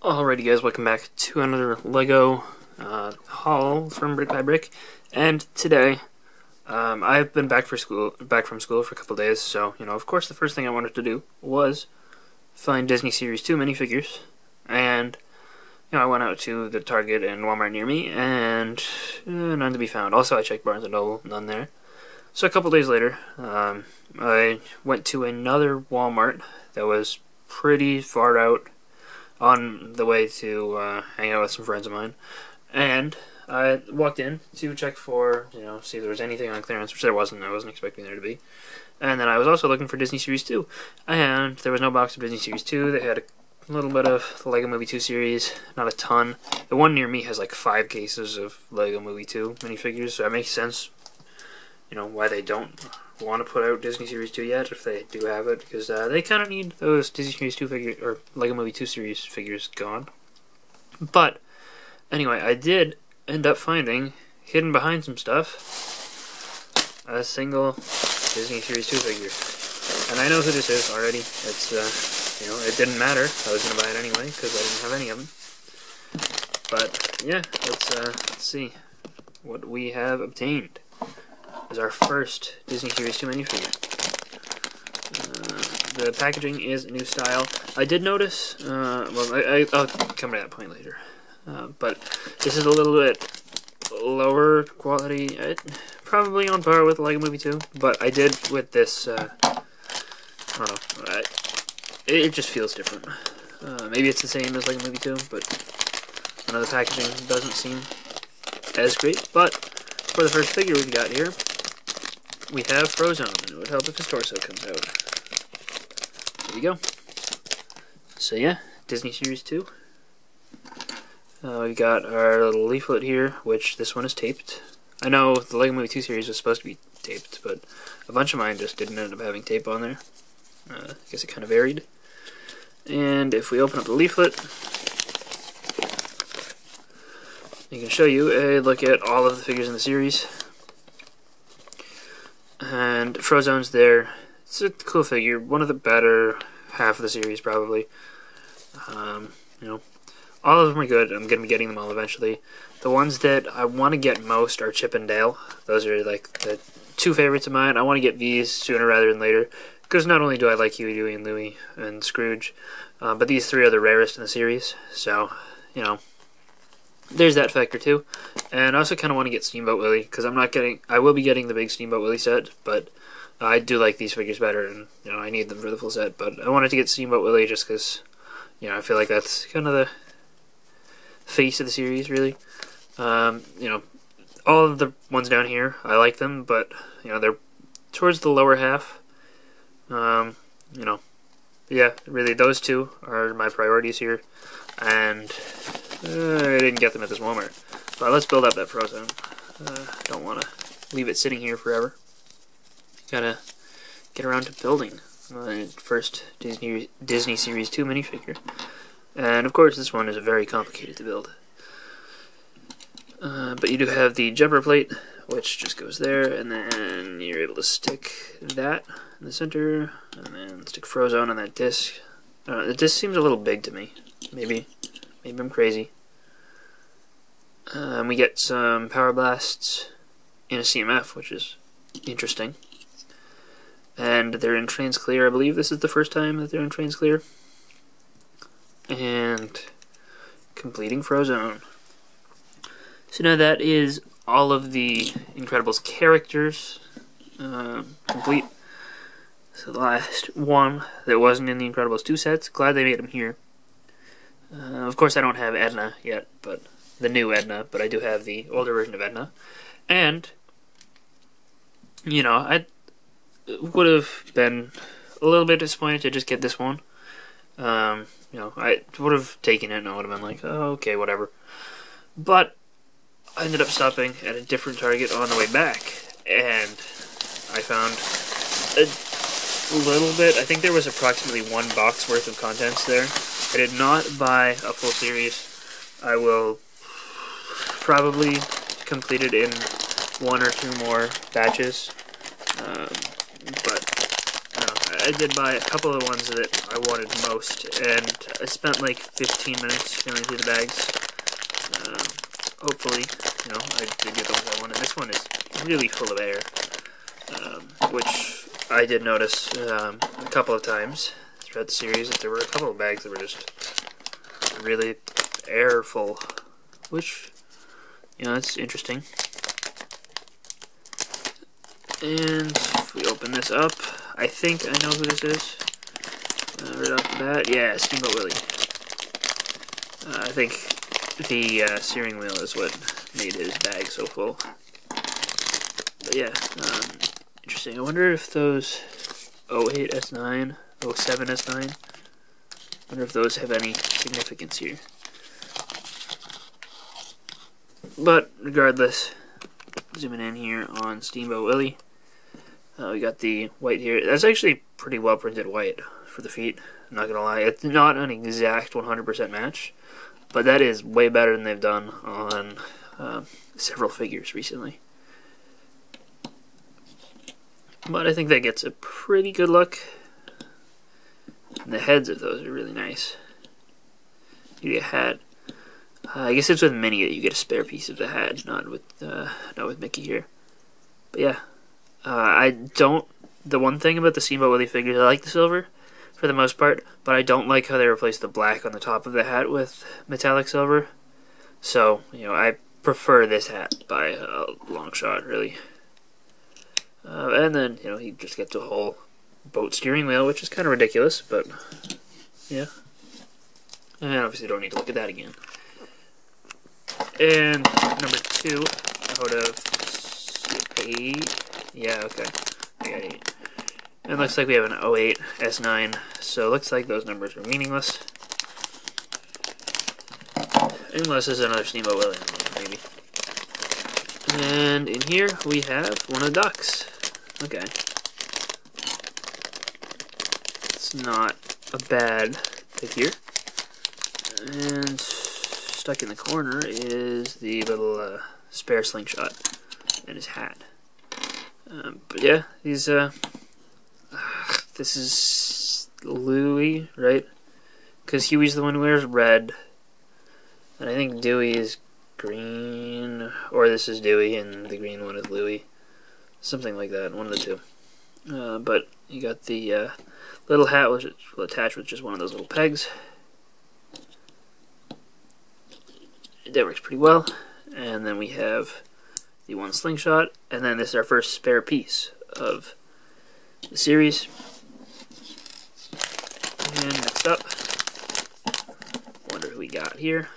Alrighty guys, welcome back to another LEGO haul from BrickByBrick. And today, I've been back from school for a couple days, so, of course the first thing I wanted to do was find Disney Series 2 minifigures. And, I went out to the Target and Walmart near me, and none to be found. Also, I checked Barnes & Noble, none there. So a couple days later, I went to another Walmart that was pretty far out on the way to hang out with some friends of mine, and I walked in to check for, see if there was anything on clearance, which there wasn't. I wasn't expecting there to be. And then I was also looking for Disney Series 2, and there was no box of Disney Series 2. They had a little bit of the LEGO Movie 2 series, not a ton. The one near me has like 5 cases of LEGO Movie 2 minifigures, so that makes sense, why they don't want to put out Disney Series 2 yet, if they do have it, because they kind of need those Disney Series 2 figures, or LEGO Movie 2 series figures gone. But, anyway, I did end up finding, hidden behind some stuff, a single Disney Series 2 figure. And I know who this is already. It's, it didn't matter. I was going to buy it anyway, because I didn't have any of them. But, yeah, let's see what we have obtained. Is our first Disney Series 2 minifigure. The packaging is a new style. I did notice, I'll come to that point later, but this is a little bit lower quality, probably on par with LEGO Movie 2, but I did with this, I don't know, it just feels different. Maybe it's the same as LEGO Movie 2, but the packaging doesn't seem as great. But for the first figure we've got here, we have Frozone, and it would help if his torso comes out. There you go. So yeah, Disney Series 2. We've got our little leaflet here, which this one is taped. I know the LEGO Movie 2 series was supposed to be taped, but a bunch of mine just didn't end up having tape on there. I guess it kind of varied. And if we open up the leaflet, I can show you a look at all of the figures in the series. And Frozone's there. It's a cool figure. One of the better half of the series, probably. All of them are good. I'm going to be getting them all eventually. The ones that I want to get most are Chip and Dale. Those are like the 2 favorites of mine. I want to get these sooner rather than later, because not only do I like Huey, Dewey, and Louie, and Scrooge, but these 3 are the rarest in the series. So, there's that factor too. And I also kind of want to get Steamboat Willie, because I will be getting the big Steamboat Willie set, but I do like these figures better, and I need them for the full set. But I wanted to get Steamboat Willie just because I feel like that's kind of the face of the series, really. All of the ones down here, I like them, but they're towards the lower half. Yeah, really, those 2 are my priorities here, and I didn't get them at this Walmart. But let's build up that Frozone. Don't want to leave it sitting here forever. Gotta get around to building my first Disney Series 2 minifigure. And of course, this one is very complicated to build. But you do have the jumper plate, which just goes there, and then you're able to stick that in the center, and then stick Frozone on that disc. The disc seems a little big to me. Maybe I'm crazy. We get some Power Blasts in a CMF, which is interesting. And they're in Transclear. I believe this is the first time that they're in Transclear. And completing Frozone. So now that is all of the Incredibles characters complete. So the last one that wasn't in the Incredibles 2 sets. Glad they made them here. Of course, I don't have Edna yet, but the new Edna, but I do have the older version of Edna. And, I would have been a little bit disappointed to just get this one. I would have taken it and I would have been like, oh, okay, whatever. But I ended up stopping at a different Target on the way back, and I found a little bit. I think there was approximately 1 box worth of contents there. I did not buy a full series. I will probably complete it in 1 or 2 more batches. But I did buy a couple of the ones that I wanted most, and I spent like 15 minutes going through the bags. Hopefully, you know, I did get the ones I wanted. This one is really full of air, which I did notice a couple of times throughout the series, that there were a couple of bags that were just really air full, which, you know, that's interesting. And if we open this up, I think I know who this is. Right off the bat, yeah, Steamboat Willie. I think the steering wheel is what made his bag so full. But yeah, interesting. I wonder if those 08 S9, 07 S9, I wonder if those have any significance here. But regardless, zooming in here on Steamboat Willie, we got the white here. That's actually pretty well printed white for the feet. I'm not gonna lie, it's not an exact 100% match, but that is way better than they've done on several figures recently. But I think that gets a pretty good look. And the heads of those are really nice. You get a hat. I guess it's with Minnie that you get a spare piece of the hat, not with Mickey here. But yeah, the one thing about the Steamboat Willie figures, I like the silver for the most part, but I don't like how they replaced the black on the top of the hat with metallic silver. So, you know, I prefer this hat by a long shot, really. And then, you know, he just gets a whole boat steering wheel, which is kind of ridiculous, but yeah. And obviously don't need to look at that again. And number 2 out of 8. Yeah, okay. I got 8. And it looks like we have an 08 S9, so it looks like those numbers are meaningless. Unless there's another Steamboat Willie, maybe. And in here we have one of the ducks. Okay. It's not a bad figure. And stuck in the corner is the little spare slingshot and his hat. But yeah, these this is Louie, right? Because Huey's the one who wears red, and I think Dewey is green, or this is Dewey and the green one is Louie, something like that, one of the two. But you got the little hat which will attach with just one of those little pegs. That works pretty well. And then we have the one slingshot, and then this is our first spare piece of the series. And next up, wonder who we got here.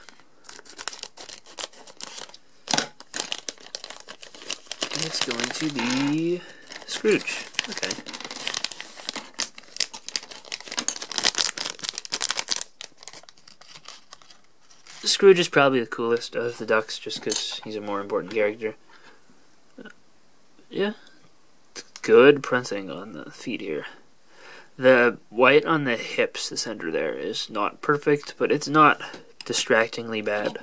And it's going to be Scrooge. Okay. Scrooge is probably the coolest of the ducks, just because he's a more important character. Yeah, good printing on the feet here. The white on the hips, the center there, is not perfect, but it's not distractingly bad.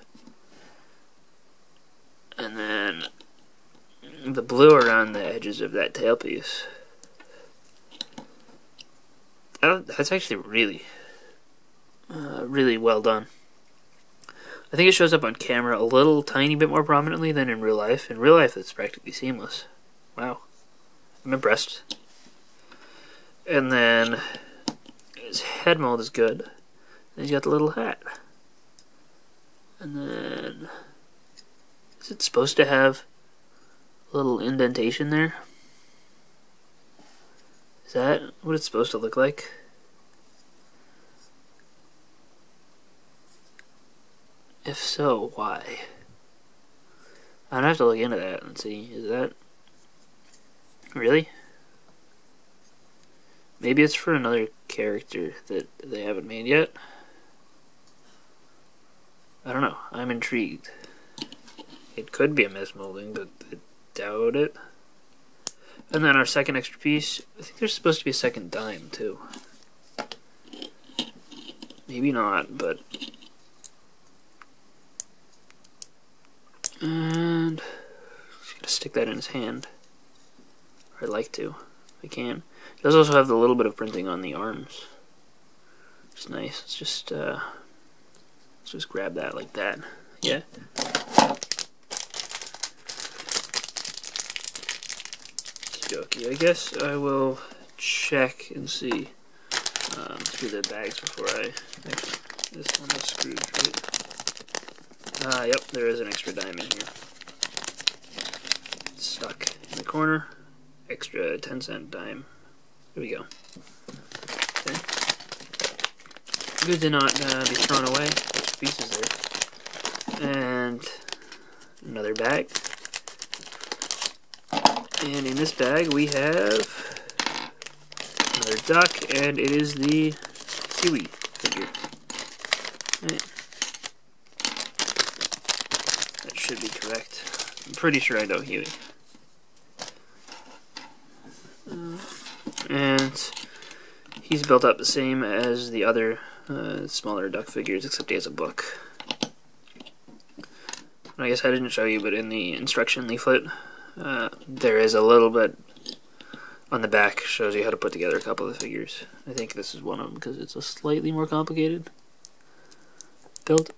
And then the blue around the edges of that tailpiece. That's actually really well done. I think it shows up on camera a little tiny bit more prominently than in real life. In real life, it's practically seamless. Wow. I'm impressed. And then his head mold is good. And he's got the little hat. And then is it supposed to have a little indentation there? Is that what it's supposed to look like? If so, why? I'd have to look into that and see. Is that really? Maybe it's for another character that they haven't made yet. I don't know. I'm intrigued. It could be a mismolding, but I doubt it. And then our second extra piece, I think there's supposed to be a second dime too. Maybe not, but... And just gonna stick that in his hand. Or I'd like to. I can. It does also have the little bit of printing on the arms. It's nice. Let's just grab that like that. Yeah. Okay, I guess I will check and see through the bags before I. This one is screwed, right? Yep, there is an extra dime in here. It's stuck in the corner. Extra 10-cent dime. Here we go. Okay. Good to not be thrown away. There's pieces there. And another bag. And in this bag we have another duck, and it is the Huey figure. Right. That should be correct. I'm pretty sure I know Huey. And he's built up the same as the other smaller duck figures, except he has a book. I guess I didn't show you, but in the instruction leaflet, there is a little bit on the back, shows you how to put together a couple of figures. I think this is one of them because it's a slightly more complicated build.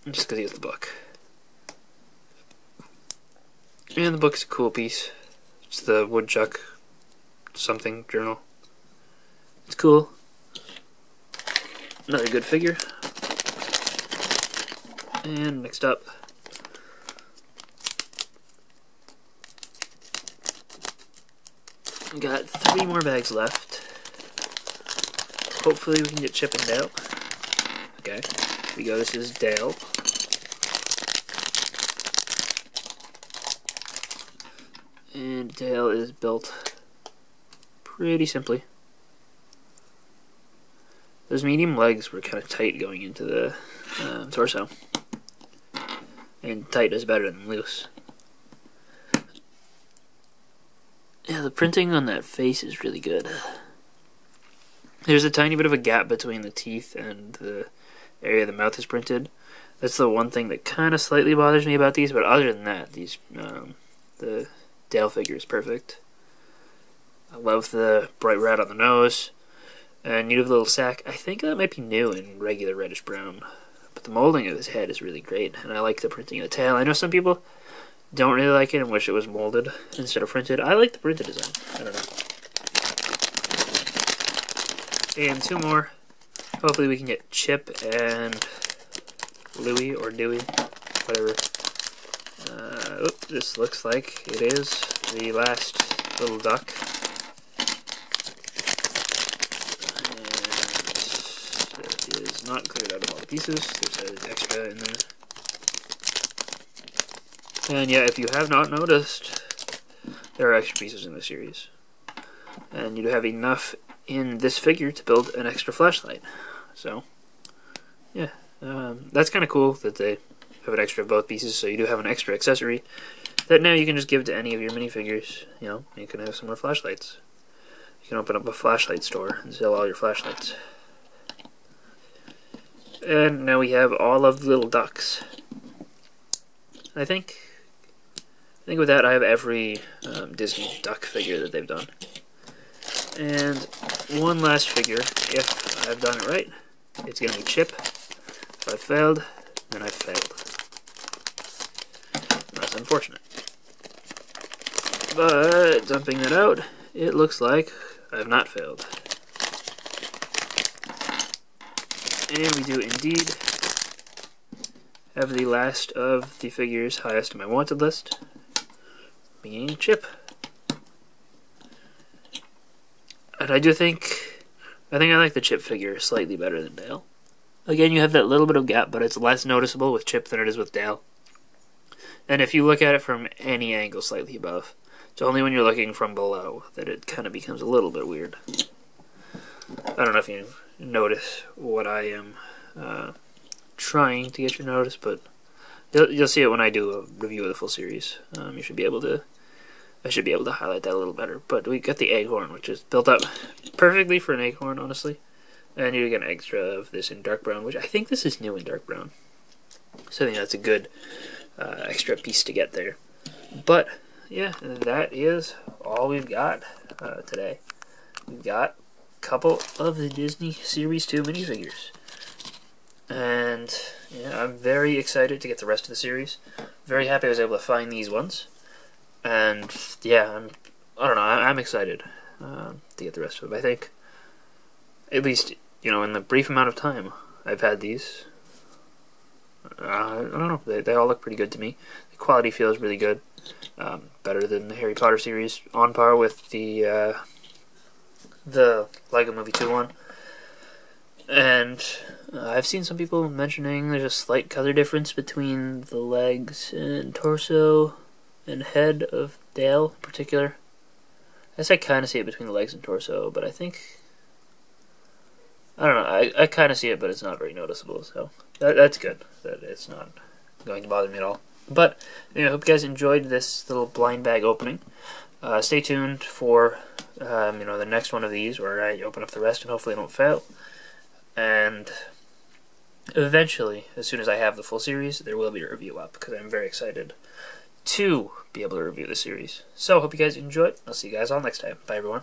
Just because he has the book. And the book's a cool piece. It's the Woodchuck something journal. It's cool. Another good figure. And next up, we got 3 more bags left. Hopefully we can get Chip and Dale. Okay, here we go. This is Dale. And Dale is built pretty simply. Those medium legs were kind of tight going into the torso. And tight is better than loose. Yeah, the printing on that face is really good. There's a tiny bit of a gap between the teeth and the area the mouth is printed. That's the one thing that kind of slightly bothers me about these, but other than that, these the Dale figure is perfect. I love the bright red on the nose. And you have a little sack. I think that might be new in regular reddish brown. But the molding of his head is really great, and I like the printing of the tail. I know some people don't really like it and wish it was molded instead of printed. I like the printed design. I don't know. And 2 more. Hopefully we can get Chip and Louie or Dewey, whatever. This looks like it is the last little duck. Not cleared out of all the pieces. There's an extra in there. And yeah, if you have not noticed, there are extra pieces in the series. And you have enough in this figure to build an extra flashlight. So, yeah, that's kind of cool that they have an extra of both pieces, so you do have an extra accessory that now you can just give to any of your minifigures. You know, you can have some more flashlights. You can open up a flashlight store and sell all your flashlights. And now we have all of the little ducks. I think with that I have every Disney duck figure that they've done. And one last figure, if I've done it right, it's going to be Chip. If I failed, then I failed. That's unfortunate. But, dumping that out, it looks like I have not failed. And we do indeed have the last of the figures highest on my wanted list, being Chip. And I think I like the Chip figure slightly better than Dale. Again, you have that little bit of gap, but it's less noticeable with Chip than it is with Dale. And if you look at it from any angle slightly above, it's only when you're looking from below that it kind of becomes a little bit weird. I don't know if you notice what I am trying to get you to notice, but you'll see it when I do a review of the full series. You should be able to. I should be able to highlight that a little better. But we got the Eggcorn, which is built up perfectly for an Eggcorn, honestly. And you get an extra of this in dark brown, which I think this is new in dark brown. So I think that's a good extra piece to get there. But yeah, that is all we've got today. We've got a couple of the Disney Series 2 minifigures. And yeah, I'm very excited to get the rest of the series. Very happy I was able to find these ones. And yeah, I don't know, I'm excited to get the rest of them. I think, at least, you know, in the brief amount of time I've had these, I don't know, they all look pretty good to me. The quality feels really good. Better than the Harry Potter series, on par with the Lego Movie 2 one. And I've seen some people mentioning there's a slight color difference between the legs and torso and head of Dale in particular. I guess I kind of see it between the legs and torso, but I think, I don't know, I kind of see it, but it's not very noticeable, so that's good. That it's not going to bother me at all. But I hope you guys enjoyed this little blind bag opening. Stay tuned for the next one of these where I open up the rest and hopefully I don't fail. And eventually, as soon as I have the full series, there will be a review up because I'm very excited to be able to review the series. So, hope you guys enjoyed. I'll see you guys all next time. Bye, everyone.